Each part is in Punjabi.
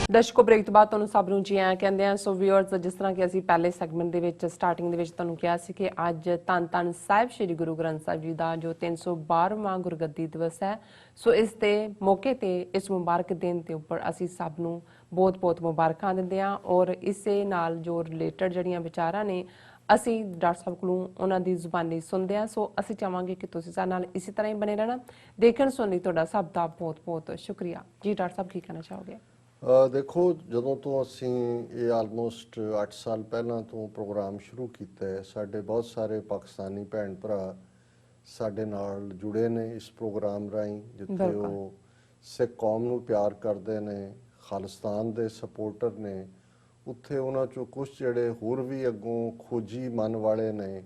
ਦਰਸ਼ਕੋ ਬ੍ਰੇਕ ਤੋਂ ਬਾਅਦ ਤੁਹਾਨੂੰ ਸਭ ਨੂੰ ਜੀ ਆਇਆਂ ਕਹਿੰਦੇ ਆ। ਸੋ ਵਿਊਅਰਸ, ਜਿਸ ਤਰ੍ਹਾਂ ਕਿ ਅਸੀਂ ਪਹਿਲੇ ਸੈਗਮੈਂਟ ਦੇ ਵਿੱਚ ਸਟਾਰਟਿੰਗ ਦੇ ਵਿੱਚ ਤੁਹਾਨੂੰ ਕਿਹਾ ਸੀ ਕਿ ਅੱਜ ਧੰਨ ਧੰਨ ਸਾਹਿਬ ਸ੍ਰੀ ਗੁਰੂ ਗ੍ਰੰਥ ਸਾਹਿਬ ਜੀ ਦਾ ਜੋ 312ਵਾਂ ਗੁਰਗੱਦੀ ਦਿਵਸ ਹੈ, ਸੋ ਇਸ ਦੇ ਮੌਕੇ ਤੇ ਇਸ ਮੁਬਾਰਕ ਦਿਨ ਦੇ ਉੱਪਰ ਅਸੀਂ ਸਭ ਨੂੰ ਬਹੁਤ-ਬਹੁਤ ਮੁਬਾਰਕਾਂ ਦਿੰਦੇ ਹਾਂ। ਔਰ ਇਸੇ ਨਾਲ ਜੋ ਰਿਲੇਟਡ ਜਿਹੜੀਆਂ ਵਿਚਾਰਾਂ ਨੇ ਅਸੀਂ ਡਾਕਟਰ ਸਾਹਿਬ ਕੋਲੋਂ ਉਹਨਾਂ ਦੀ ਜ਼ੁਬਾਨੀ ਸੁਣਦੇ ਹਾਂ। ਸੋ ਅਸੀਂ ਚਾਹਾਂਗੇ ਕਿ ਤੁਸੀਂ ਸਾਡੇ ਨਾਲ ਇਸੇ ਤਰ੍ਹਾਂ ਹੀ ਬਣੇ ਰਹਿਣਾ। ਦੇਖਣ ਸੁਣਨ ਲਈ ਤੁਹਾਡਾ ਸਭ ਦਾ ਬਹੁਤ-ਬਹੁਤ ਸ਼ੁਕਰੀਆ ਜੀ। ਡਾਕਟਰ ਸਾਹਿਬ ਕੀ ਕਹਿਣਾ ਚਾਹੋਗੇ? देखो, ਜਦੋਂ ਤੋਂ ਅਸੀਂ ਇਹ ਆਲਮੋਸਟ 8 ਸਾਲ ਪਹਿਲਾਂ ਤੋਂ ਪ੍ਰੋਗਰਾਮ ਸ਼ੁਰੂ ਕੀਤਾ ਹੈ, ਸਾਡੇ ਬਹੁਤ ਸਾਰੇ ਪਾਕਿਸਤਾਨੀ ਭੈਣ ਭਰਾ ਸਾਡੇ ਨਾਲ ਜੁੜੇ ਨੇ ਇਸ ਪ੍ਰੋਗਰਾਮ ਰਾਹੀਂ, ਜਿੱਥੇ ਉਹ ਸਿੱਖ ਕੌਮ ਨੂੰ ਪਿਆਰ ਕਰਦੇ ਨੇ, ਖਾਲਿਸਤਾਨ ਦੇ ਸਪੋਰਟਰ ਨੇ। ਉੱਥੇ ਉਹਨਾਂ ਚੋਂ ਕੁਝ ਜਿਹੜੇ ਹੋਰ ਵੀ ਅੱਗੋਂ ਖੋਜੀ ਮਨ ਵਾਲੇ ਨੇ,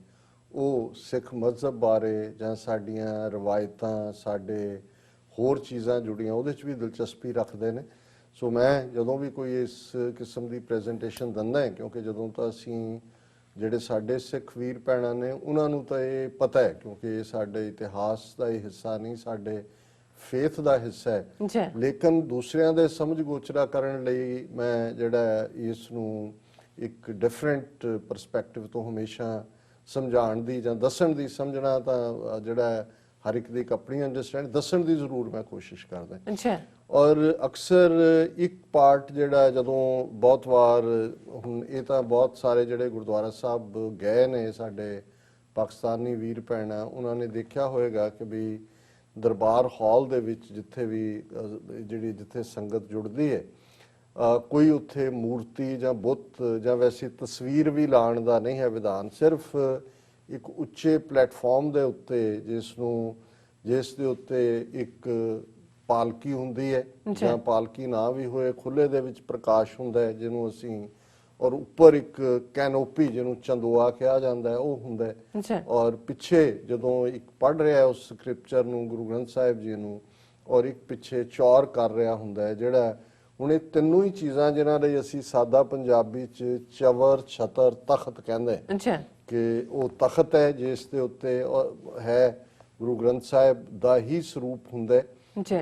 ਉਹ ਸਿੱਖ ਮਜ਼ਹਬ ਬਾਰੇ ਜਾਂ ਸਾਡੀਆਂ ਰਵਾਇਤਾਂ, ਸਾਡੇ ਹੋਰ ਚੀਜ਼ਾਂ ਜੁੜੀਆਂ ਉਹਦੇ 'ਚ ਵੀ ਦਿਲਚਸਪੀ ਰੱਖਦੇ ਨੇ। ਸੋ ਮੈਂ ਜਦੋਂ ਵੀ ਕੋਈ ਇਸ ਕਿਸਮ ਦੀ ਪ੍ਰੈਜੈਂਟੇਸ਼ਨ ਦਿੰਦਾ ਹੈ, ਕਿਉਂਕਿ ਜਦੋਂ ਤਾਂ ਅਸੀਂ ਜਿਹੜੇ ਸਾਡੇ ਸਿੱਖ ਵੀਰ ਭੈਣਾਂ ਨੇ ਉਹਨਾਂ ਨੂੰ ਤਾਂ ਇਹ ਪਤਾ ਹੈ, ਕਿਉਂਕਿ ਇਹ ਸਾਡੇ ਇਤਿਹਾਸ ਦਾ ਹੀ ਹਿੱਸਾ ਨਹੀਂ, ਸਾਡੇ ਫੇਥ ਦਾ ਹਿੱਸਾ ਹੈ। ਲੇਕਿਨ ਦੂਸਰਿਆਂ ਦੇ ਸਮਝ ਗੋਚਰਾ ਕਰਨ ਲਈ ਮੈਂ ਜਿਹੜਾ ਇਸ ਨੂੰ ਇੱਕ ਡਿਫਰੈਂਟ ਪਰਸਪੈਕਟਿਵ ਤੋਂ ਹਮੇਸ਼ਾ ਸਮਝਾਉਣ ਦੀ ਜਾਂ ਦੱਸਣ ਦੀ, ਸਮਝਣਾ ਤਾਂ ਜਿਹੜਾ ਹਰ ਇੱਕ ਦੀ ਇੱਕ ਆਪਣੀ ਅੰਡਰਸਟੈਂਡ, ਦੱਸਣ ਦੀ ਜ਼ਰੂਰ ਮੈਂ ਕੋਸ਼ਿਸ਼ ਕਰਦਾ। ਔਰ ਅਕਸਰ ਇੱਕ ਪਾਰਟ ਜਿਹੜਾ ਜਦੋਂ ਬਹੁਤ ਵਾਰ, ਹੁਣ ਇਹ ਤਾਂ ਬਹੁਤ ਸਾਰੇ ਜਿਹੜੇ ਗੁਰਦੁਆਰਾ ਸਾਹਿਬ ਗਏ ਨੇ ਸਾਡੇ ਪਾਕਿਸਤਾਨੀ ਵੀਰ ਭੈਣਾਂ, ਉਹਨਾਂ ਨੇ ਦੇਖਿਆ ਹੋਏਗਾ ਕਿ ਵੀ ਦਰਬਾਰ ਹਾਲ ਦੇ ਵਿੱਚ ਜਿੱਥੇ ਵੀ ਜਿੱਥੇ ਸੰਗਤ ਜੁੜਦੀ ਹੈ, ਕੋਈ ਉੱਥੇ ਮੂਰਤੀ ਜਾਂ ਬੁੱਤ ਜਾਂ ਵੈਸੀ ਤਸਵੀਰ ਵੀ ਲਾਉਣ ਦਾ ਨਹੀਂ ਹੈ ਵਿਧਾਨ। ਸਿਰਫ ਇੱਕ ਉੱਚੇ ਪਲੇਟਫਾਰਮ ਦੇ ਉੱਤੇ ਜਿਸ ਦੇ ਉੱਤੇ ਇੱਕ ਪਾਲਕੀ ਹੁੰਦੀ ਹੈ, ਜਾਂ ਪਾਲਕੀ ਨਾ ਵੀ ਹੋਏ, ਖੁੱਲੇ ਦੇ ਵਿੱਚ ਪ੍ਰਕਾਸ਼ ਹੁੰਦਾ ਹੈ ਜਿਹਨੂੰ ਅਸੀਂ, ਔਰ ਉੱਪਰ ਇੱਕ ਕੈਨੋਪੀ ਜਿਹਨੂੰ ਚੰਦੋਆ ਕਿਹਾ ਜਾਂਦਾ ਹੈ, ਉਹ ਹੁੰਦਾ ਹੈ। ਔਰ ਪਿੱਛੇ ਜਦੋਂ ਇੱਕ ਪੜ੍ਹ ਰਿਹਾ ਉਸ ਸਕ੍ਰਿਪਚਰ ਨੂੰ, ਗੁਰੂ ਗ੍ਰੰਥ ਸਾਹਿਬ ਜੀ ਨੂੰ, ਔਰ ਇੱਕ ਪਿੱਛੇ ਚੌਰ ਕਰ ਰਿਹਾ ਹੁੰਦਾ ਹੈ, ਜਿਹੜਾ ਹੁਣ ਇਹ ਤਿੰਨੋਂ ਹੀ ਚੀਜ਼ਾਂ ਜਿਨ੍ਹਾਂ ਲਈ ਅਸੀਂ ਸਾਦਾ ਪੰਜਾਬੀ 'ਚ ਚਵਰ, ਛਤਰ, ਤਖਤ ਕਹਿੰਦੇ ਕਿ ਉਹ ਤਖਤ ਹੈ ਜਿਸ ਦੇ ਉੱਤੇ ਹੈ ਗੁਰੂ ਗ੍ਰੰਥ ਸਾਹਿਬ ਦਾ ਹੀ ਸਰੂਪ ਹੁੰਦਾ ਹੈ।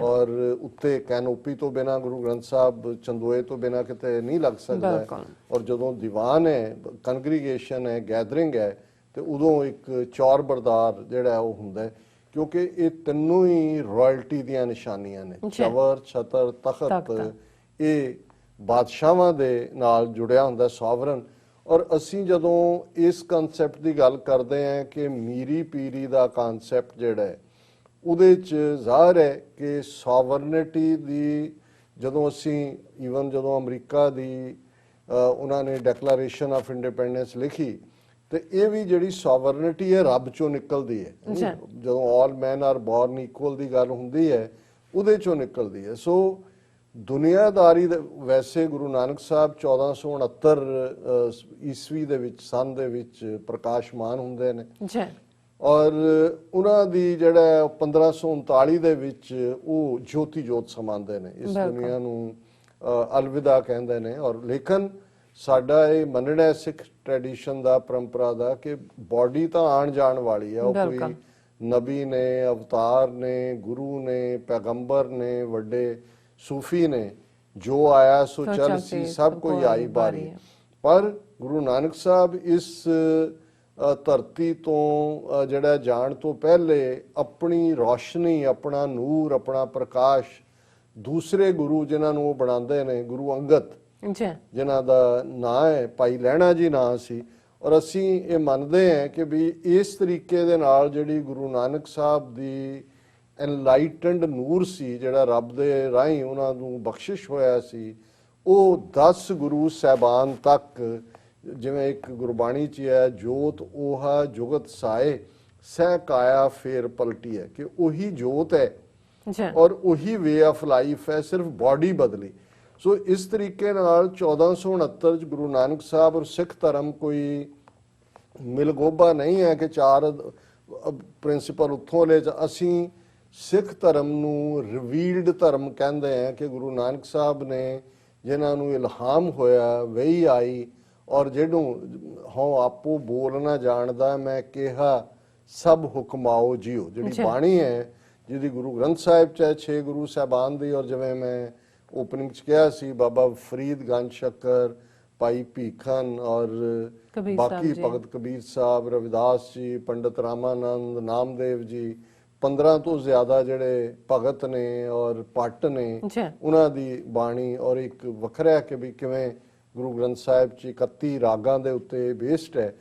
ਔਰ ਉੱਤੇ ਕੈਨੋਪੀ ਤੋਂ ਬਿਨਾ ਗੁਰੂ ਗ੍ਰੰਥ ਸਾਹਿਬ ਚੰਦੋਏ ਤੋਂ ਬਿਨਾ ਕਿਤੇ ਨਹੀਂ ਲੱਗ ਸਕਦਾ। ਔਰ ਜਦੋਂ ਦੀਵਾਨ ਹੈ, ਕੰਗਰੀਗੇਸ਼ਨ ਹੈ, ਗੈਦਰਿੰਗ ਹੈ, ਤੇ ਉਦੋਂ ਇੱਕ ਚੌਰ ਬਰਦਾਰ ਜਿਹੜਾ ਉਹ ਹੁੰਦਾ ਹੈ, ਕਿਉਂਕਿ ਇਹ ਤਿੰਨੋਂ ਹੀ ਰਾਇਲਟੀ ਦੀਆਂ ਨਿਸ਼ਾਨੀਆਂ ਨੇ। ਚਵਰ, ਛਤਰ, ਤਖਤ ਇਹ ਬਾਦਸ਼ਾਹਾਂ ਦੇ ਨਾਲ ਜੁੜਿਆ ਹੁੰਦਾ, ਸੋਵਰਨ। ਔਰ ਅਸੀਂ ਜਦੋਂ ਇਸ ਕਨਸੈਪਟ ਦੀ ਗੱਲ ਕਰਦੇ ਹਾਂ ਕਿ ਮੀਰੀ ਪੀਰੀ ਦਾ ਕਨਸੈਪਟ ਜਿਹੜਾ ਹੈ, ਉਹਦੇ 'ਚ ਜ਼ਾਹਰ ਹੈ ਕਿ ਸੋਵਰਨਿਟੀ ਦੀ, ਜਦੋਂ ਅਸੀਂ ਈਵਨ ਜਦੋਂ ਅਮਰੀਕਾ ਦੀ ਉਹਨਾਂ ਨੇ ਡੈਕਲੇਰੇਸ਼ਨ ਆਫ ਇੰਡੀਪੈਂਡੈਂਸ ਲਿਖੀ, ਤੇ ਇਹ ਵੀ ਜਿਹੜੀ ਸੋਵਰਨਿਟੀ ਹੈ ਰੱਬ 'ਚੋਂ ਨਿਕਲਦੀ ਹੈ। ਜਦੋਂ ਆਲ ਮੈਨ ਆਰ ਬੋਰਨ ਇਕੁਅਲ ਦੀ ਗੱਲ ਹੁੰਦੀ ਹੈ, ਉਹਦੇ 'ਚੋਂ ਨਿਕਲਦੀ ਹੈ। ਸੋ ਦੁਨੀਆਦਾਰੀ ਵੈਸੇ ਗੁਰੂ ਨਾਨਕ ਸਾਹਿਬ 1469 ਈਸਵੀ ਦੇ ਵਿੱਚ, ਸੰਨ ਦੇ ਵਿੱਚ ਪ੍ਰਕਾਸ਼ਮਾਨ ਹੁੰਦੇ ਨੇ, ਔਰ ਉਹਨਾਂ ਦੀ ਜਿਹੜਾ 1539 ਦੇ ਵਿੱਚ ਉਹ ਜੋਤੀ ਜੋਤ ਸਮਾਉਂਦੇ ਨੇ, ਇਸ ਦੁਨੀਆ ਨੂੰ ਅਲਵਿਦਾ ਕਹਿੰਦੇ ਨੇ। ਔਰ ਲੇਕਿਨ ਸਾਡਾ ਇਹ ਮੰਨਣਾ ਹੈ ਸਿੱਖ ਟ੍ਰੈਡੀਸ਼ਨ ਦਾ, ਪਰੰਪਰਾ ਦਾ, ਕਿ ਬਾਡੀ ਤਾਂ ਆਉਣ ਜਾਣ ਵਾਲੀ ਹੈ। ਉਹ ਕੋਈ ਨਬੀ ਨੇ, ਅਵਤਾਰ ਨੇ, ਗੁਰੂ ਨੇ, ਪੈਗੰਬਰ ਨੇ, ਵੱਡੇ ਸੂਫੀ ਨੇ, ਜੋ ਆਇਆ ਸੋ ਚੱਲ ਸੀ, ਸਭ ਕੋਈ ਆਈ ਬਾਰੀ। ਪਰ ਗੁਰੂ ਨਾਨਕ ਸਾਹਿਬ ਇਸ ਧਰਤੀ ਤੋਂ ਜਿਹੜਾ ਜਾਣ ਤੋਂ ਪਹਿਲੇ ਆਪਣੀ ਰੌਸ਼ਨੀ, ਆਪਣਾ ਨੂਰ, ਆਪਣਾ ਪ੍ਰਕਾਸ਼ ਦੂਸਰੇ ਗੁਰੂ ਜਿਨ੍ਹਾਂ ਨੂੰ ਉਹ ਬਣਾਉਂਦੇ ਨੇ, ਗੁਰੂ ਅੰਗਦ ਜਿਨ੍ਹਾਂ ਦਾ ਨਾਂ ਹੈ, ਭਾਈ ਲਹਿਣਾ ਜੀ ਨਾਂ ਸੀ। ਔਰ ਅਸੀਂ ਇਹ ਮੰਨਦੇ ਹਾਂ ਕਿ ਵੀ ਇਸ ਤਰੀਕੇ ਦੇ ਨਾਲ ਜਿਹੜੀ ਗੁਰੂ ਨਾਨਕ ਸਾਹਿਬ ਦੀ ਐਨਲਾਈਟਨਡ ਨੂਰ ਸੀ, ਜਿਹੜਾ ਰੱਬ ਦੇ ਰਾਹੀਂ ਉਹਨਾਂ ਨੂੰ ਬਖਸ਼ਿਸ਼ ਹੋਇਆ ਸੀ, ਉਹ 10 ਗੁਰੂ ਸਾਹਿਬਾਨ ਤੱਕ, ਜਿਵੇਂ ਇੱਕ ਗੁਰਬਾਣੀ 'ਚ ਹੈ, ਜੋਤ ਓਹਾ ਜੁਗਤ ਸਾਏ ਸਹਿ ਕਾਇਆ ਫੇਰ ਪਲਟੀ ਹੈ, ਕਿ ਉਹੀ ਜੋਤ ਹੈ ਔਰ ਉਹੀ ਵੇ ਆਫ ਲਾਈਫ ਹੈ, ਸਿਰਫ ਬਾਡੀ ਬਦਲੀ। ਸੋ ਇਸ ਤਰੀਕੇ ਨਾਲ 1469 'ਚ ਗੁਰੂ ਨਾਨਕ ਸਾਹਿਬ ਔਰ ਸਿੱਖ ਧਰਮ ਕੋਈ ਮਿਲਗੋਬਾ ਨਹੀਂ ਹੈ ਕਿ ਚਾਰ ਪ੍ਰਿੰਸੀਪਲ ਉੱਥੋਂ ਲੈ। ਅਸੀਂ ਸਿੱਖ ਧਰਮ ਨੂੰ ਰਿਵੀਲਡ ਧਰਮ ਕਹਿੰਦੇ ਹਾਂ ਕਿ ਗੁਰੂ ਨਾਨਕ ਸਾਹਿਬ ਨੇ ਜਿਨ੍ਹਾਂ ਨੂੰ ਇਲਹਾਮ ਹੋਇਆ, ਵਹੀ ਆਈ, ਔਰ ਜਿਹਨੂੰ ਹਉ ਆਪੋ ਬੋਲ ਨਾ ਜਾਣਦਾ, ਮੈਂ ਕਿਹਾ ਸਭ ਹੁਕਮਾਓ ਜੀਓ, ਜਿਹੜੀ ਬਾਣੀ ਹੈ, ਜਿਹਦੀ ਗੁਰੂ ਗ੍ਰੰਥ ਸਾਹਿਬ 'ਚ 6 ਗੁਰੂ ਸਾਹਿਬਾਨ ਦੀ, ਔਰ ਜਿਵੇਂ ਮੈਂ ਓਪਨਿੰਗ 'ਚ ਕਿਹਾ ਸੀ, ਬਾਬਾ ਫਰੀਦ ਗੰਜ ਸ਼ੱਕਰ, ਭਾਈ ਭੀਖਨ ਔਰ ਬਾਕੀ ਭਗਤ ਕਬੀਰ ਸਾਹਿਬ, ਰਵਿਦਾਸ ਜੀ, ਪੰਡਤ ਰਾਮਾਨੰਦ, ਨਾਮਦੇਵ ਜੀ, 15 ਤੋਂ ਜ਼ਿਆਦਾ ਜਿਹੜੇ ਭਗਤ ਨੇ ਔਰ ਭੱਟ ਨੇ, ਉਹਨਾਂ ਦੀ ਬਾਣੀ ਔਰ ਇੱਕ ਵੱਖਰਾ ਕਿ ਵੀ ਕਿਵੇਂ ਗੁਰੂ ਗ੍ਰੰਥ ਸਾਹਿਬ 'ਚ 31 ਰਾਗਾਂ ਦੇ ਉੱਤੇ ਬੇਸਡ ਹੈ।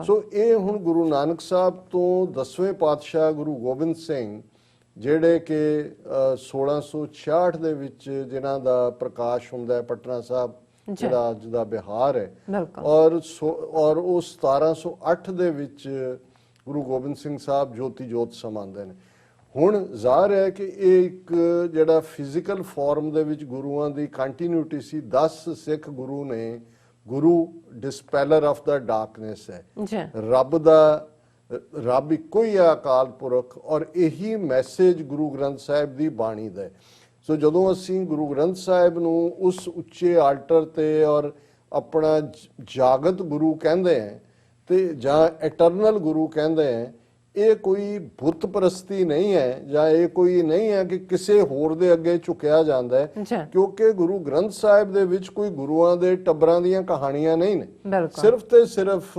ਸੋ ਇਹ ਹੁਣ ਗੁਰੂ ਨਾਨਕ ਸਾਹਿਬ ਤੋਂ 10ਵੇਂ ਪਾਤਸ਼ਾਹ ਗੁਰੂ ਗੋਬਿੰਦ ਸਿੰਘ, ਜਿਹੜੇ ਕਿ 1666 ਦੇ ਵਿੱਚ ਜਿਨ੍ਹਾਂ ਦਾ ਪ੍ਰਕਾਸ਼ ਹੁੰਦਾ ਹੈ ਪਟਨਾ ਸਾਹਿਬ, ਜਿਹੜਾ ਅੱਜ ਦਾ ਬਿਹਾਰ ਹੈ, ਔਰ ਉਹ 1708 ਦੇ ਵਿੱਚ ਗੁਰੂ ਗੋਬਿੰਦ ਸਿੰਘ ਸਾਹਿਬ ਜੋਤੀ ਜੋਤ ਸਮਾਉਂਦੇ ਨੇ। ਹੁਣ ਜ਼ਾਹਰ ਹੈ ਕਿ ਇਹ ਇੱਕ ਜਿਹੜਾ ਫਿਜ਼ੀਕਲ ਫਾਰਮ ਦੇ ਵਿੱਚ ਗੁਰੂਆਂ ਦੀ ਕੰਟੀਨਿਊਟੀ ਸੀ। 10 ਸਿੱਖ ਗੁਰੂ ਨੇ, ਗੁਰੂ ਡਿਸਪੈਲਰ ਆਫ ਦਾ ਡਾਰਕਨੈਸ ਹੈ, ਰੱਬ ਇੱਕੋ ਹੀ ਹੈ, ਅਕਾਲ ਪੁਰਖ, ਔਰ ਇਹੀ ਮੈਸੇਜ ਗੁਰੂ ਗ੍ਰੰਥ ਸਾਹਿਬ ਦੀ ਬਾਣੀ ਦਾ ਹੈ। ਸੋ ਜਦੋਂ ਅਸੀਂ ਗੁਰੂ ਗ੍ਰੰਥ ਸਾਹਿਬ ਨੂੰ ਉਸ ਉੱਚੇ ਆਲਟਰ ਤੇ ਔਰ ਆਪਣਾ ਜਾਗਤ ਗੁਰੂ ਕਹਿੰਦੇ ਹੈ ਤੇ ਜਾਂ ਇਟਰਨਲ ਗੁਰੂ ਕਹਿੰਦੇ ਹੈ, ਇਹ ਕੋਈ ਬੁੱਤ ਪ੍ਰਸਤੀ ਨਹੀਂ ਹੈ, ਜਾਂ ਇਹ ਕੋਈ ਨਹੀਂ ਹੈ ਕਿ ਕਿਸੇ ਹੋਰ ਦੇ ਅੱਗੇ ਝੁਕਿਆ ਜਾਂਦਾ ਹੈ, ਕਿਉਂਕਿ ਗੁਰੂ ਗ੍ਰੰਥ ਸਾਹਿਬ ਦੇ ਵਿੱਚ ਕੋਈ ਗੁਰੂਆਂ ਦੇ ਟੱਬਰਾਂ ਦੀਆਂ ਕਹਾਣੀਆਂ ਨਹੀਂ ਨੇ। ਸਿਰਫ ਤੇ ਸਿਰਫ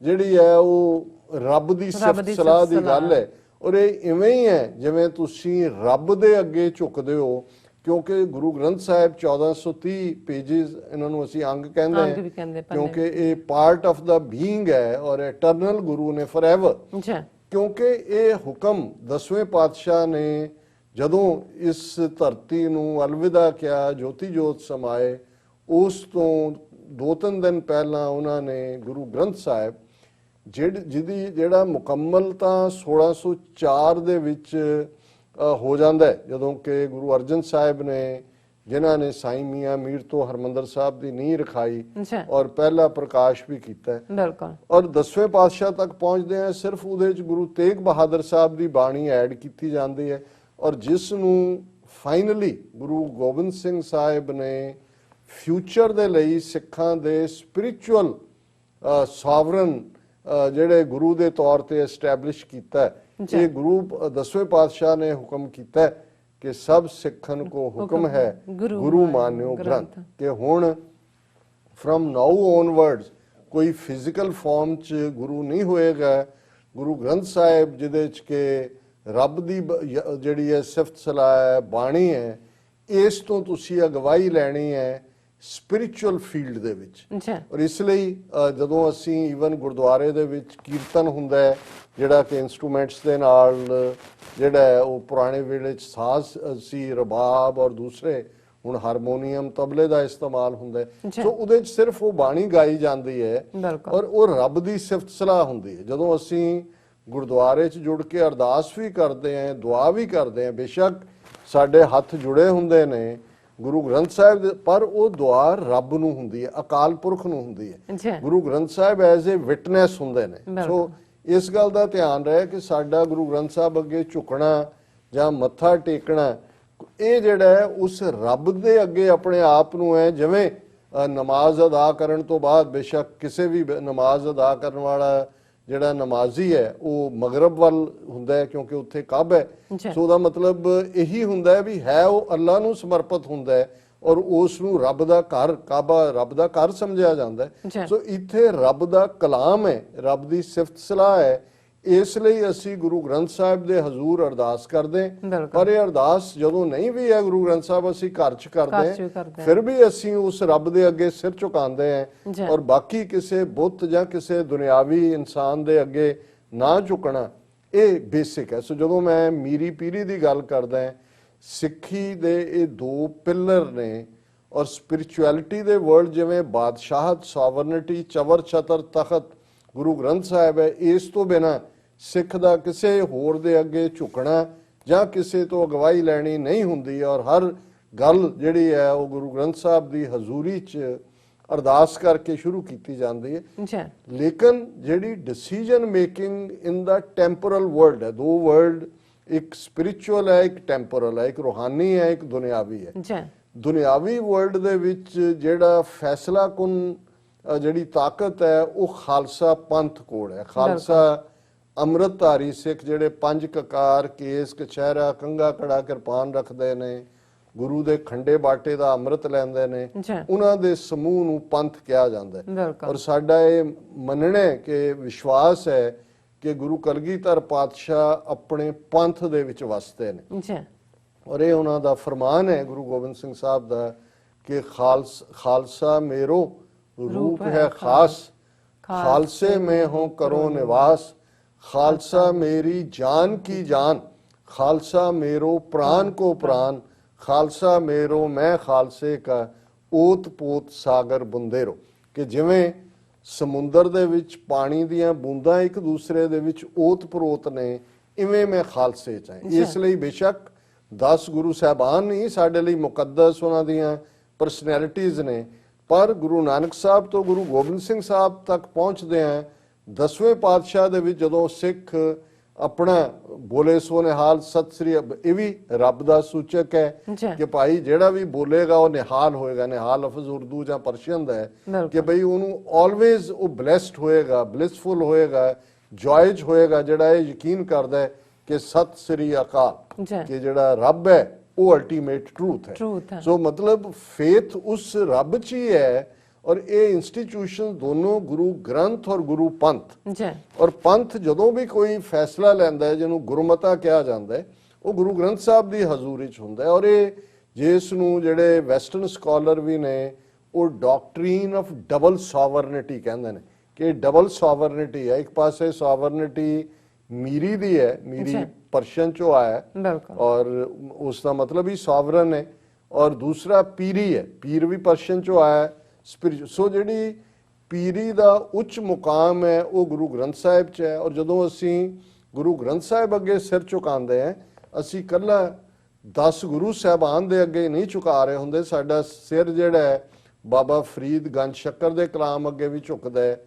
ਜਿਹੜੀ ਹੈ ਉਹ ਰੱਬ ਦੀ ਸਿਫਤ ਸਲਾਹ ਦੀ ਗੱਲ ਹੈ। ਔਰ ਇਹ ਇਵੇਂ ਹੀ ਹੈ ਜਿਵੇਂ ਤੁਸੀਂ ਰੱਬ ਦੇ ਅੱਗੇ ਝੁਕਦੇ ਹੋ, ਕਿਉਂਕਿ ਗੁਰੂ ਗ੍ਰੰਥ ਸਾਹਿਬ 1430 ਪੇਜਿਸ, ਇਹਨਾਂ ਨੂੰ ਅਸੀਂ ਅੰਗ ਕਹਿੰਦੇ ਹਾਂ, ਕਿਉਂਕਿ ਇਹ ਪਾਰਟ ਆਫ ਦਾ ਬੀਇੰਗ ਹੈ ਔਰ ਇਟਰਨਲ ਗੁਰੂ ਨੇ ਫੋਰਐਵਰ। ਕਿਉਂਕਿ ਇਹ ਹੁਕਮ 10ਵੇਂ ਪਾਤਸ਼ਾਹ ਨੇ ਜਦੋਂ ਇਸ ਧਰਤੀ ਨੂੰ ਅਲਵਿਦਾ ਕਿਹਾ, ਜੋਤੀ ਜੋਤ ਸਮਾਏ, ਉਸ ਤੋਂ 2-3 ਦਿਨ ਪਹਿਲਾਂ ਉਹਨਾਂ ਨੇ ਗੁਰੂ ਗ੍ਰੰਥ ਸਾਹਿਬ ਜਿਹੜਾ ਮੁਕੰਮਲ ਤਾਂ 1604 ਦੇ ਵਿੱਚ ਹੋ ਜਾਂਦਾ ਹੈ, ਜਦੋਂ ਕਿ ਗੁਰੂ ਅਰਜਨ ਸਾਹਿਬ ਨੇ, ਜਿਨ੍ਹਾਂ ਨੇ ਸਾਈਂ ਮੀਆਂ ਮੀਰ ਤੋਂ ਹਰਮੰਦਰ ਸਾਹਿਬ ਦੀ ਨੀਂਹ ਰਖਾਈ ਔਰ ਪਹਿਲਾ ਪ੍ਰਕਾਸ਼ ਵੀ ਕੀਤਾ, ਔਰ 10ਵੇਂ ਪਾਤਸ਼ਾਹ ਤੱਕ ਪਹੁੰਚਦੇ ਆ, ਸਿਰਫ ਉਹਦੇ ਵਿੱਚ ਗੁਰੂ ਤੇਗ ਬਹਾਦਰ ਸਾਹਿਬ ਦੀ ਬਾਣੀ ਐਡ ਕੀਤੀ ਜਾਂਦੀ ਹੈ, ਔਰ ਜਿਸ ਨੂੰ ਫਾਈਨਲੀ ਗੁਰੂ ਗੋਬਿੰਦ ਸਿੰਘ ਸਾਹਿਬ ਨੇ ਫਿਊਚਰ ਦੇ ਲਈ ਸਿੱਖਾਂ ਦੇ ਸਪਿਰਿਚੁਅਲ ਸੋਵਰਨ ਜਿਹੜੇ ਗੁਰੂ ਦੇ ਤੌਰ ਤੇ ਐਸਟੈਬਲਿਸ਼ ਕੀਤਾ। ਇਹ ਗੁਰੂ 10ਵੇਂ ਪਾਤਸ਼ਾਹ ਨੇ ਹੁਕਮ ਕੀਤਾ ਕਿ ਸਭ ਸਿੱਖਨ ਕੋ ਹੁਕਮ ਹੈ ਗੁਰੂ ਮਾਨਿਓ ਗ੍ਰੰਥ, ਕਿ ਹੁਣ ਫਰਮ ਨਾਓ ਔਨਵਰਡਸ ਕੋਈ ਫਿਜ਼ੀਕਲ ਫਾਰਮ 'ਚ ਗੁਰੂ ਨਹੀਂ ਹੋਏਗਾ। ਗੁਰੂ ਗ੍ਰੰਥ ਸਾਹਿਬ ਜਿਹਦੇ 'ਚ ਕਿ ਰੱਬ ਦੀ ਜਿਹੜੀ ਹੈ ਸਿਫਤ ਸਲਾਹ ਹੈ, ਬਾਣੀ ਹੈ, ਇਸ ਤੋਂ ਤੁਸੀਂ ਅਗਵਾਈ ਲੈਣੀ ਹੈ ਸਪਿਰਿਚੁਅਲ ਫੀਲਡ ਦੇ ਵਿੱਚ। ਔਰ ਇਸ ਲਈ ਜਦੋਂ ਅਸੀਂ ਈਵਨ ਗੁਰਦੁਆਰੇ ਦੇ ਵਿੱਚ ਕੀਰਤਨ ਹੁੰਦਾ ਹੈ, ਜਿਹੜਾ ਕਿ ਇੰਸਟਰੂਮੈਂਟਸ ਦੇ ਨਾਲ ਜਿਹੜਾ ਉਹ ਪੁਰਾਣੇ ਵੇਲੇ 'ਚ ਸਾਜ਼ ਸੀ, ਰਬਾਬ ਔਰ ਦੂਸਰੇ, ਹੁਣ ਹਾਰਮੋਨੀਅਮ, ਤਬਲੇ ਦਾ ਇਸਤੇਮਾਲ ਹੁੰਦਾ ਹੈ, ਸੋ ਉਹਦੇ 'ਚ ਸਿਰਫ ਉਹ ਬਾਣੀ ਗਾਈ ਜਾਂਦੀ ਹੈ ਔਰ ਉਹ ਰੱਬ ਦੀ ਸਿਫਤ ਸਲਾਹ ਹੁੰਦੀ ਹੈ। ਜਦੋਂ ਅਸੀਂ ਗੁਰਦੁਆਰੇ 'ਚ ਜੁੜ ਕੇ ਅਰਦਾਸ ਵੀ ਕਰਦੇ ਹਾਂ, ਦੁਆ ਵੀ ਕਰਦੇ ਹਾਂ, ਬੇਸ਼ੱਕ ਸਾਡੇ ਹੱਥ ਜੁੜੇ ਹੁੰਦੇ ਨੇ ਗੁਰੂ ਗ੍ਰੰਥ ਸਾਹਿਬ ਦੇ, ਪਰ ਉਹ ਦੁਆ ਰੱਬ ਨੂੰ ਹੁੰਦੀ ਹੈ, ਅਕਾਲ ਪੁਰਖ ਨੂੰ ਹੁੰਦੀ ਹੈ। Guru Granth Sahib as a witness ਹੁੰਦੇ ਨੇ। ਸੋ ਇਸ ਗੱਲ ਦਾ ਧਿਆਨ ਰਹੇ ਕਿ ਸਾਡਾ ਗੁਰੂ ਗ੍ਰੰਥ ਸਾਹਿਬ ਅੱਗੇ ਝੁਕਣਾ ਜਾਂ ਮੱਥਾ ਟੇਕਣਾ, ਇਹ ਜਿਹੜਾ ਹੈ ਉਸ ਰੱਬ ਦੇ ਅੱਗੇ ਆਪਣੇ ਆਪ ਨੂੰ ਹੈ। ਜਿਵੇਂ ਨਮਾਜ਼ ਅਦਾ ਕਰਨ ਤੋਂ ਬਾਅਦ, ਬੇਸ਼ੱਕ ਕਿਸੇ ਵੀ ਨਮਾਜ਼ ਅਦਾ ਕਰਨ ਵਾਲਾ ਜਿਹੜਾ ਨਮਾਜ਼ੀ ਹੈ ਉਹ ਮਗਰਬ ਵੱਲ ਹੁੰਦਾ ਹੈ, ਕਿਉਂਕਿ ਉੱਥੇ ਕਾਬਾ ਹੈ, ਸੋ ਉਹਦਾ ਮਤਲਬ ਇਹੀ ਹੁੰਦਾ ਹੈ ਵੀ ਹੈ ਉਹ ਅੱਲਾ ਨੂੰ ਸਮਰਪਿਤ ਹੁੰਦਾ ਹੈ ਔਰ ਉਸ ਨੂੰ ਰੱਬ ਦਾ ਘਰ, ਕਾਬਾ ਰੱਬ ਦਾ ਘਰ ਸਮਝਿਆ ਜਾਂਦਾ ਹੈ। ਸੋ ਇੱਥੇ ਰੱਬ ਦਾ ਕਲਾਮ ਹੈ, ਰੱਬ ਦੀ ਸਿਫਤ ਸਲਾਹ ਹੈ। ਇਸ ਲਈ ਅਸੀਂ ਗੁਰੂ ਗ੍ਰੰਥ ਸਾਹਿਬ ਦੇ ਹਜ਼ੂਰ ਅਰਦਾਸ ਕਰਦੇ, ਪਰ ਇਹ ਅਰਦਾਸ ਜਦੋਂ ਨਹੀਂ ਵੀ ਹੈ ਗੁਰੂ ਗ੍ਰੰਥ ਸਾਹਿਬ ਅਸੀਂ ਘਰ 'ਚ ਕਰਦੇ, ਫਿਰ ਵੀ ਅਸੀਂ ਉਸ ਰੱਬ ਦੇ ਅੱਗੇ ਸਿਰ ਝੁਕਾਉਂਦੇ ਹਾਂ ਔਰ ਬਾਕੀ ਕਿਸੇ ਬੁੱਤ ਜਾਂ ਕਿਸੇ ਦੁਨਿਆਵੀ ਇਨਸਾਨ ਦੇ ਅੱਗੇ ਨਾ ਝੁਕਣਾ, ਇਹ ਬੇਸਿਕ ਹੈ। ਸੋ ਜਦੋਂ ਮੈਂ ਮੀਰੀ ਪੀਰੀ ਦੀ ਗੱਲ ਕਰਦਾ, ਸਿੱਖੀ ਦੇ ਇਹ 2 ਪਿਲਰ ਨੇ ਔਰ ਸਪਿਰਿਚੁਅਲਿਟੀ ਦੇ ਵਰਲਡ, ਜਿਵੇਂ ਬਾਦਸ਼ਾਹਤ, ਸੋਵਰਨਿਟੀ, ਚਵਰ ਛਤਰ ਤਖਤ ਗੁਰੂ ਗ੍ਰੰਥ ਸਾਹਿਬ ਹੈ, ਇਸ ਤੋਂ ਬਿਨਾਂ ਸਿੱਖ ਦਾ ਕਿਸੇ ਹੋਰ ਦੇ ਅੱਗੇ ਝੁਕਣਾ ਜਾਂ ਕਿਸੇ ਤੋਂ ਅਗਵਾਈ ਲੈਣੀ ਨਹੀਂ ਹੁੰਦੀ, ਔਰ ਹਰ ਗੱਲ ਜਿਹੜੀ ਹੈ ਉਹ ਗੁਰੂ ਗ੍ਰੰਥ ਸਾਹਿਬ ਦੀ ਹਜ਼ੂਰੀ 'ਚ ਅਰਦਾਸ ਕਰਕੇ ਸ਼ੁਰੂ ਕੀਤੀ ਜਾਂਦੀ ਹੈ। ਲੇਕਿਨ ਜਿਹੜੀ ਡਿਸੀਜਨ ਮੇਕਿੰਗ ਇਨ ਦਾ ਟੈਂਪੋਰਲ ਵਰਲਡ ਹੈ, 2 ਵਰਲਡ, ਇੱਕ ਸਪਿਰਿਚੁਅਲ ਹੈ, ਇੱਕ ਟੈਂਪੋਰਲ ਹੈ, ਇੱਕ ਰੂਹਾਨੀ ਹੈ, ਇੱਕ ਦੁਨਿਆਵੀ ਹੈ। ਦੁਨਿਆਵੀ ਵਰਲਡ ਦੇ ਵਿੱਚ ਜਿਹੜਾ ਫੈਸਲਾ ਕੁਨ ਜਿਹੜੀ ਤਾਕਤ ਹੈ ਉਹ ਖਾਲਸਾ ਪੰਥ ਕੋਲ ਹੈ। ਖਾਲਸਾ ਅੰਮ੍ਰਿਤਧਾਰੀ ਸਿੱਖ ਜਿਹੜੇ 5 ਕਕਾਰ, ਕੇਸ, ਕਛਹਿਰਾ, ਕੰਘਾ, ਕੜਾ, ਕਿਰਪਾਨ ਰੱਖਦੇ ਨੇ ਗੁਰੂ ਦੇ ਖੰਡੇ ਬਾਟੇ ਦਾ ਅੰਮ੍ਰਿਤ ਲੈਂਦੇ ਨੇ, ਉਹਨਾਂ ਦੇ ਸਮੂਹ ਨੂੰ ਪੰਥ ਕਿਹਾ ਜਾਂਦਾ ਹੈ। ਔਰ ਸਾਡਾ ਇਹ ਮੰਨਣਾ ਹੈ ਕਿ ਵਿਸ਼ਵਾਸ ਹੈ ਕਿ ਗੁਰੂ ਕਲਗੀਧਰ ਪਾਤਸ਼ਾਹ ਆਪਣੇ ਪੰਥ ਦੇ ਵਿੱਚ ਵਸਦੇ ਨੇ। ਔਰ ਇਹ ਉਹਨਾਂ ਦਾ ਫਰਮਾਨ ਹੈ ਗੁਰੂ ਗੋਬਿੰਦ ਸਿੰਘ ਸਾਹਿਬ ਦਾ ਕਿ ਖਾਲਸਾ ਮੇਰੋ रूप है खास, खालसे में हो करो निवास, खालसा मेरी जान की जान, खालसा मेरो प्राण को प्राण, खालसा मेरो मैं खालसे का ओत पोत सागर बुंदेरो। कि जिवें ਸਮੁੰਦਰ ਦੇ ਵਿੱਚ ਪਾਣੀ ਦੀਆਂ ਬੂੰਦਾਂ ਇੱਕ ਦੂਸਰੇ ਦੇ ਵਿੱਚ ਓਤ ਪਰੋਤ ਨੇ, ਇਵੇਂ ਮੈਂ ਖਾਲਸੇ ਚ ਹਾਂ। ਇਸ ਲਈ ਬੇਸ਼ੱਕ 10 ਗੁਰੂ ਸਾਹਿਬਾਨ ਨਹੀਂ ਸਾਡੇ ਲਈ ਮੁਕੱਦਸ, ਉਹਨਾਂ ਦੀਆਂ ਪਰਸਨੈਲਿਟੀਜ਼ ਨੇ, ਪਰ ਗੁਰੂ ਨਾਨਕ ਸਾਹਿਬ ਤੋਂ ਗੁਰੂ ਗੋਬਿੰਦ ਸਿੰਘ ਸਾਹਿਬ ਤੱਕ ਪਹੁੰਚਦੇ ਆ 10ਵੇਂ ਪਾਤਸ਼ਾਹ ਦੇ ਵਿੱਚ ਜਦੋਂ ਸਿੱਖ ਆਪਣਾ ਬੋਲੇ ਸੋ ਨਿਹਾਲ ਸਤਿ ਸ੍ਰੀ, ਇਹ ਵੀ ਰੱਬ ਦਾ ਸੂਚਕ ਹੈ ਕਿ ਭਾਈ ਜਿਹੜਾ ਵੀ ਬੋਲੇਗਾ ਉਹ ਨਿਹਾਲ ਹੋਏਗਾ। ਨਿਹਾਲ ਲਫ਼ਜ਼ ਉਰਦੂ ਜਾਂ ਪਰਸ਼ੀਅਨ ਦਾ ਹੈ ਕਿ ਬਈ ਉਹਨੂੰ ਆਲਵੇਜ਼ ਉਹ ਬਲੈਸਡ ਹੋਏਗਾ, ਬਲਿਸਫੁਲ ਹੋਏਗਾ, ਜੋਇਜ ਹੋਏਗਾ, ਜਿਹੜਾ ਇਹ ਯਕੀਨ ਕਰਦਾ ਹੈ ਕਿ ਸਤਿ ਸ੍ਰੀ ਅਕਾਲ, ਕਿ ਜਿਹੜਾ ਰੱਬ ਹੈ ਉਹ ਅਲਟੀਮੇਟ ਟਰੂਥ ਹੈ। ਸੋ ਮਤਲਬ ਫੇਥ ਉਸ ਰੱਬ 'ਚ ਹੀ ਹੈ। ਔਰ ਇਹ ਇੰਸਟੀਟਿਊਸ਼ਨ ਦੋਨੋਂ ਗੁਰੂ ਗ੍ਰੰਥ ਔਰ ਗੁਰੂ ਪੰਥ, ਔਰ ਪੰਥ ਜਦੋਂ ਵੀ ਕੋਈ ਫੈਸਲਾ ਲੈਂਦਾ ਹੈ ਜਿਹਨੂੰ ਗੁਰਮਤਾ ਕਿਹਾ ਜਾਂਦਾ ਹੈ, ਉਹ ਗੁਰੂ ਗ੍ਰੰਥ ਸਾਹਿਬ ਦੀ ਹਜ਼ੂਰੀ 'ਚ ਹੁੰਦਾ ਹੈ। ਔਰ ਇਹ ਜਿਸ ਨੂੰ ਜਿਹੜੇ ਵੈਸਟਰਨ ਸਕਾਲਰ ਵੀ ਨੇ ਉਹ ਡਾਕਟਰੀਨ ਆਫ ਡਬਲ ਸੋਵਰਨਿਟੀ ਕਹਿੰਦੇ ਨੇ ਕਿ ਡਬਲ ਸੋਵਰਨਿਟੀ ਹੈ। ਇੱਕ ਪਾਸੇ ਸੋਵਰਨਿਟੀ ਮੀਰੀ ਦੀ ਹੈ, ਮੀਰੀ ਪਰਸ਼ੀਅਨ ਚੋਂ ਆਇਆ ਔਰ ਉਸ ਦਾ ਮਤਲਬ ਹੀ ਸੋਵਰਨ ਹੈ, ਔਰ ਦੂਸਰਾ ਪੀਰੀ ਹੈ, ਪੀਰ ਵੀ ਪਰਸ਼ੀਅਨ ਚੋਂ ਆਇਆ ਸਪਿਰਿਚੁਅਲ। ਸੋ ਜਿਹੜੀ ਪੀਰੀ ਦਾ ਉੱਚ ਮੁਕਾਮ ਹੈ ਉਹ ਗੁਰੂ ਗ੍ਰੰਥ ਸਾਹਿਬ 'ਚ ਹੈ। ਔਰ ਜਦੋਂ ਅਸੀਂ ਗੁਰੂ ਗ੍ਰੰਥ ਸਾਹਿਬ ਅੱਗੇ ਸਿਰ ਝੁਕਾਉਂਦੇ ਹਾਂ, ਅਸੀਂ ਇਕੱਲਾ 10 ਗੁਰੂ ਸਾਹਿਬਾਨ ਦੇ ਅੱਗੇ ਨਹੀਂ ਝੁਕਾ ਰਹੇ ਹੁੰਦੇ, ਸਾਡਾ ਸਿਰ ਜਿਹੜਾ ਹੈ ਬਾਬਾ ਫਰੀਦ ਗੰਜ ਸ਼ੱਕਰ ਦੇ ਕਲਾਮ ਅੱਗੇ ਵੀ ਝੁਕਦਾ ਹੈ।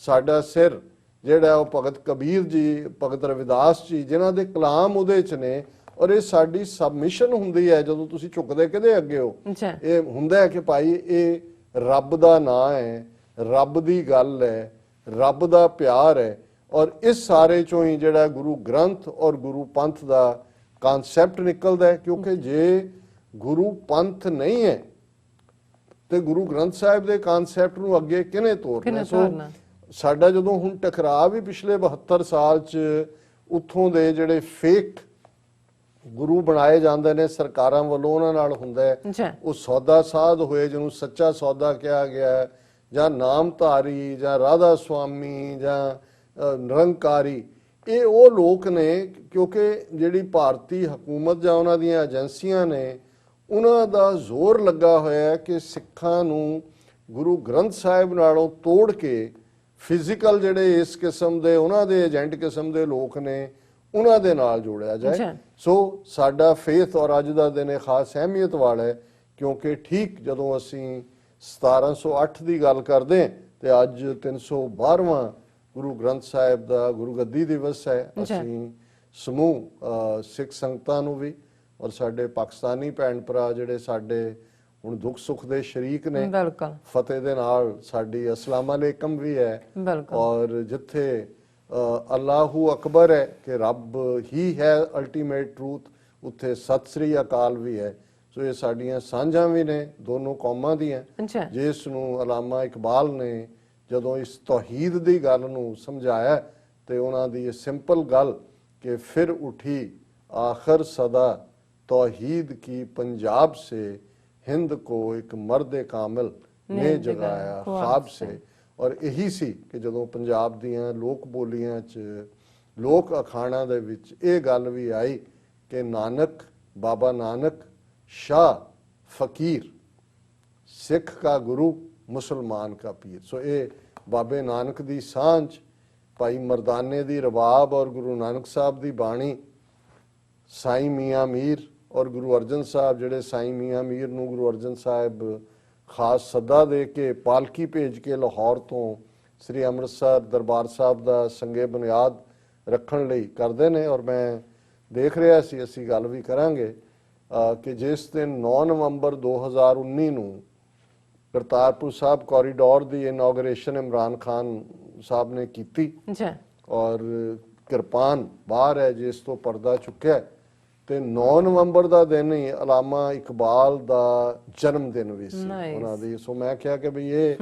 ਸਾਡਾ ਸਿਰ ਜਿਹੜਾ ਉਹ ਭਗਤ ਕਬੀਰ ਜੀ, ਭਗਤ ਰਵਿਦਾਸ ਜੀ, ਜਿਨ੍ਹਾਂ ਦੇ ਕਲਾਮ ਉਹਦੇ 'ਚ ਨੇ। ਔਰ ਇਹ ਸਾਡੀ ਸਬਮਿਸ਼ਨ ਹੁੰਦੀ ਹੈ ਜਦੋਂ ਤੁਸੀਂ ਝੁਕਦੇ ਕਿਹਦੇ ਅੱਗੇ ਹੋ, ਇਹ ਹੁੰਦਾ ਹੈ ਕਿ ਭਾਈ ਇਹ ਰੱਬ ਦਾ ਨਾਂ ਹੈ, ਰੱਬ ਦੀ ਗੱਲ ਹੈ, ਰੱਬ ਦਾ ਪਿਆਰ ਹੈ। ਔਰ ਇਸ ਸਾਰੇ ਚੋਂ ਹੀ ਜਿਹੜਾ ਗੁਰੂ ਗ੍ਰੰਥ ਔਰ ਗੁਰੂ ਪੰਥ ਦਾ ਕਨਸੈਪਟ ਨਿਕਲਦਾ ਹੈ, ਕਿਉਂਕਿ ਜੇ ਗੁਰੂ ਪੰਥ ਨਹੀਂ ਹੈ ਤੇ ਗੁਰੂ ਗ੍ਰੰਥ ਸਾਹਿਬ ਦੇ ਕਨਸੈਪਟ ਨੂੰ ਅੱਗੇ ਕਿਹਨੇ ਤੋਰਨਾ। ਸੋ ਸਾਡਾ ਜਦੋਂ ਹੁਣ ਟਕਰਾਅ ਵੀ ਪਿਛਲੇ 72 ਸਾਲ 'ਚ ਉੱਥੋਂ ਦੇ ਜਿਹੜੇ ਫੇਕ ਗੁਰੂ ਬਣਾਏ ਜਾਂਦੇ ਨੇ ਸਰਕਾਰਾਂ ਵੱਲੋਂ, ਉਹਨਾਂ ਨਾਲ ਹੁੰਦਾ ਹੈ। ਉਹ ਸੌਦਾ ਸਾਧ ਹੋਏ ਜਿਹਨੂੰ ਸੱਚਾ ਸੌਦਾ ਕਿਹਾ ਗਿਆ, ਜਾਂ ਨਾਮਧਾਰੀ, ਜਾਂ ਰਾਧਾ ਸੁਆਮੀ, ਜਾਂ ਨਿਰੰਕਾਰੀ, ਇਹ ਉਹ ਲੋਕ ਨੇ ਕਿਉਂਕਿ ਜਿਹੜੀ ਭਾਰਤੀ ਹਕੂਮਤ ਜਾਂ ਉਹਨਾਂ ਦੀਆਂ ਏਜੰਸੀਆਂ ਨੇ ਉਹਨਾਂ ਦਾ ਜ਼ੋਰ ਲੱਗਾ ਹੋਇਆ ਕਿ ਸਿੱਖਾਂ ਨੂੰ ਗੁਰੂ ਗ੍ਰੰਥ ਸਾਹਿਬ ਨਾਲੋਂ ਤੋੜ ਕੇ ਫਿਜ਼ੀਕਲ ਜਿਹੜੇ ਇਸ ਕਿਸਮ ਦੇ ਉਹਨਾਂ ਦੇ ਏਜੰਟ ਕਿਸਮ ਦੇ ਲੋਕ ਨੇ ਉਹਨਾਂ ਦੇ ਨਾਲ ਜੋੜਿਆ ਜਾਏ। ਸੋ ਸਾਡਾ ਫੇਥ ਔਰ ਅੱਜ ਦਾ ਦਿਨ ਇਹ ਖਾਸ ਅਹਿਮੀਅਤ ਵਾਲਾ ਹੈ ਕਿਉਂਕਿ ਠੀਕ ਜਦੋਂ ਅਸੀਂ 1708 ਦੀ ਗੱਲ ਕਰਦੇ ਹਾਂ ਤੇ ਅੱਜ 312ਵਾਂ ਗੁਰੂ ਗ੍ਰੰਥ ਸਾਹਿਬ ਦਾ ਗੁਰਗੱਦੀ ਦਿਵਸ ਹੈ। ਅਸੀਂ ਸਮੂਹ ਸਿੱਖ ਸੰਗਤਾਂ ਨੂੰ ਵੀ ਔਰ ਸਾਡੇ ਪਾਕਿਸਤਾਨੀ ਭੈਣ ਭਰਾ ਜਿਹੜੇ ਸਾਡੇ ਹੁਣ ਦੁੱਖ ਸੁੱਖ ਦੇ ਸ਼ਰੀਕ ਨੇ, ਫਤਿਹ ਦੇ ਨਾਲ ਸਾਡੀ ਅਸਲਾਮ ਅਲੈਕਮ ਵੀ ਹੈ। ਔਰ ਜਿੱਥੇ ਅੱਲਾਹੂ ਅਕਬਰ ਹੈ ਕਿ ਰੱਬ ਹੀ ਹੈ ਅਲਟੀਮੇਟ ਟਰੂਥ, ਉੱਥੇ ਸਤਿ ਸ੍ਰੀ ਅਕਾਲ ਵੀ ਹੈ। ਸੋ ਇਹ ਸਾਡੀਆਂ ਸਾਂਝਾਂ ਵੀ ਨੇ ਦੋਨੋਂ ਕੌਮਾਂ ਦੀਆਂ, ਜਿਸ ਨੂੰ ਅਲਾਮਾ ਇਕਬਾਲ ਨੇ ਜਦੋਂ ਇਸ ਤੌਹੀਦ ਦੀ ਗੱਲ ਨੂੰ ਸਮਝਾਇਆ ਤੇ ਉਹਨਾਂ ਦੀ ਇਹ ਸਿੰਪਲ ਗੱਲ ਕਿ ਫਿਰ ਉਠੀ ਆਖਰ ਸਦਾ तौहीद की पंजाब से हिंद को एक मर्द कामिल ने जगाया ख्वाब से। और यही सी कि जदों पंजाब दियां लोक बोलियां च लोक अखाणा दे विच ये गल भी आई कि नानक बाबा नानक शाह फकीर सिख का गुरु मुसलमान का पीर। सो ये बाबे नानक दी सांझ भाई मरदाने दी रबाब और गुरु नानक साहब दी बाणी, साईं मियाँ मीर और गुरु अर्जन साहब ਜਿਹੜੇ ਸਾਈਂ ਮੀਆਂ ਮੀਰ ਨੂੰ ਗੁਰੂ ਅਰਜਨ ਸਾਹਿਬ ਖਾਸ ਸੱਦਾ ਦੇ ਕੇ ਪਾਲਕੀ ਭੇਜ ਕੇ ਲਾਹੌਰ ਤੋਂ ਸ੍ਰੀ ਅੰਮ੍ਰਿਤਸਰ ਦਰਬਾਰ ਸਾਹਿਬ ਦਾ ਸੰਗੇ ਬੁਨਿਆਦ ਰੱਖਣ ਲਈ ਕਰਦੇ ਨੇ। ਔਰ ਮੈਂ ਦੇਖ ਰਿਹਾ ਸੀ, ਅਸੀਂ ਗੱਲ ਵੀ ਕਰਾਂਗੇ ਕਿ ਜਿਸ ਦਿਨ 9 ਨਵੰਬਰ 2019 ਨੂੰ ਕਰਤਾਰਪੁਰ ਸਾਹਿਬ ਕੋਰੀਡੋਰ ਦੀ ਇਨੋਗ੍ਰੇਸ਼ਨ ਇਮਰਾਨ ਖਾਨ ਸਾਹਿਬ ਨੇ ਕੀਤੀ ਔਰ ਕਿਰਪਾਨ ਬਾਹਰ ਹੈ ਜਿਸ ਤੋਂ ਪਰਦਾ ਚੁੱਕਿਆ ਤੇ 9 ਨਵੰਬਰ ਦਾ ਦਿਨ ਹੀ ਅਲਾਮਾ ਇਕਬਾਲ ਦਾ ਜਨਮ ਦਿਨ ਵੀ ਸੀ ਉਹਨਾਂ ਦੀ। ਸੋ ਮੈਂ ਕਿਹਾ ਕਿ ਵੀ ਇਹ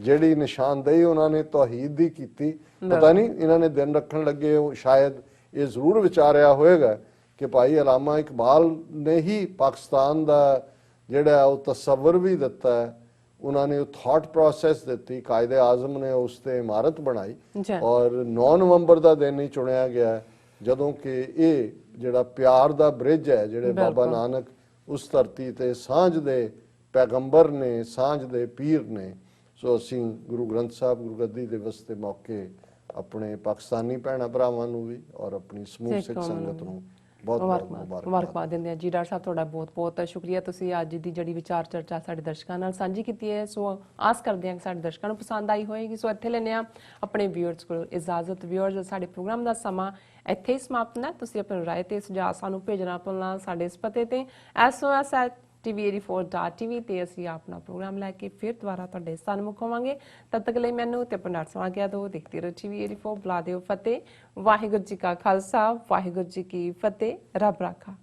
ਜਿਹੜੀ ਨਿਸ਼ਾਨਦੇਹੀ ਉਹਨਾਂ ਨੇ ਤੌਹੀਦ ਦੀ ਕੀਤੀ, ਪਤਾ ਨਹੀਂ ਇਹਨਾਂ ਨੇ ਦਿਨ ਰੱਖਣ ਲੱਗੇ ਸ਼ਾਇਦ ਇਹ ਜ਼ਰੂਰ ਵਿਚਾਰਿਆ ਹੋਏਗਾ ਕਿ ਭਾਈ ਅਲਾਮਾ ਇਕਬਾਲ ਨੇ ਹੀ ਪਾਕਿਸਤਾਨ ਦਾ ਜਿਹੜਾ ਉਹ ਤਸੱਵਰ ਵੀ ਦਿੱਤਾ ਹੈ, ਉਹਨਾਂ ਨੇ ਉਹ ਥਾਟ ਪ੍ਰੋਸੈਸ ਦਿੱਤੀ, ਕਾਇਦੇ ਆਜ਼ਮ ਨੇ ਉਸ ਤੇ ਇਮਾਰਤ ਬਣਾਈ ਔਰ 9 ਨਵੰਬਰ ਦਾ ਦਿਨ ਹੀ ਚੁਣਿਆ ਗਿਆ ਜਦੋਂ ਕਿ ਇਹ ਜਿਹੜਾ ਪਿਆਰ ਦਾ ਬ੍ਰਿਜ ਹੈ, ਜਿਹੜੇ ਬਾਬਾ ਨਾਨਕ ਉਸ ਧਰਤੀ ਤੇ ਸਾਂਝ ਦੇ ਪੈਗੰਬਰ ਨੇ, ਸਾਂਝ ਦੇ ਪੀਰ ਨੇ। ਸੋ ਅਸੀਂ ਗੁਰੂ ਗ੍ਰੰਥ ਸਾਹਿਬ ਗੁਰਗੱਦੀ ਦਿਵਸ ਦੇ ਮੌਕੇ ਆਪਣੇ ਪਾਕਿਸਤਾਨੀ ਭੈਣਾਂ ਭਰਾਵਾਂ ਨੂੰ ਵੀ ਔਰ ਆਪਣੀ ਸਮੂਹ ਸਿੱਖ ਸੰਗਤ ਨੂੰ ਬਹੁਤ ਬਹੁਤ ਮੁਬਾਰਕਬਾਦ ਦਿੰਦੇ ਆ ਜੀ। ਡਾਕਟਰ ਸਾਹਿਬ ਤੁਹਾਡਾ ਬਹੁਤ ਬਹੁਤ ਸ਼ੁਕਰੀਆ, ਤੁਸੀਂ ਅੱਜ ਦੀ ਜਿਹੜੀ ਵਿਚਾਰ ਚਰਚਾ ਸਾਡੇ ਦਰਸ਼ਕਾਂ ਨਾਲ ਸਾਂਝੀ ਕੀਤੀ ਹੈ। ਸੋ ਆਸ ਕਰਦੇ ਹਾਂ ਕਿ ਸਾਡੇ ਦਰਸ਼ਕਾਂ ਨੂੰ ਪਸੰਦ ਆਈ ਹੋਏਗੀ। ਸੋ ਇੱਥੇ ਲੈਂਦੇ ਹਾਂ ਆਪਣੇ ਵਿਊਅਰਸ ਕੋਲ ਇਜਾਜ਼ਤ। ਵਿਊਅਰਸ, ਸਾਡੇ ਪ੍ਰੋਗਰਾਮ ਦਾ ਸਮਾਂ ਇੱਥੇ ਹੀ ਸਮਾਪਤ ਹੈ। ਤੁਸੀਂ ਆਪਣੀ ਰਾਏ ਤੇ ਸੁਝਾਅ ਸਾਨੂੰ ਭੇਜਣਾ ਭੁੱਲਣਾ ਸਾਡੇ ਇਸ ਪਤੇ ਤੇ SOS@tv84.tv ਤੇ ਅਸੀਂ ਆਪਣਾ ਪ੍ਰੋਗਰਾਮ ਲੈ ਕੇ ਫਿਰ ਦੁਬਾਰਾ ਤੁਹਾਡੇ ਸਨਮੁਖ ਹੋਵਾਂਗੇ। ਤਦ ਤੱਕ ਲਈ ਮੈਨੂੰ ਤੇ ਆਪਣੇ ਡਾਕਟਰ ਸਾਹਿਬ ਆਗਿਆ ਦਿਓ। ਦੇਖਦੇ ਰਹੋ TV84। ਬੁਲਾ ਦਿਓ ਫਤਿਹ। ਵਾਹਿਗੁਰੂ ਜੀ ਕਾ ਖਾਲਸਾ, ਵਾਹਿਗੁਰੂ ਜੀ ਕੀ ਫਤਿਹ। ਰੱਬ ਰਾਖਾ।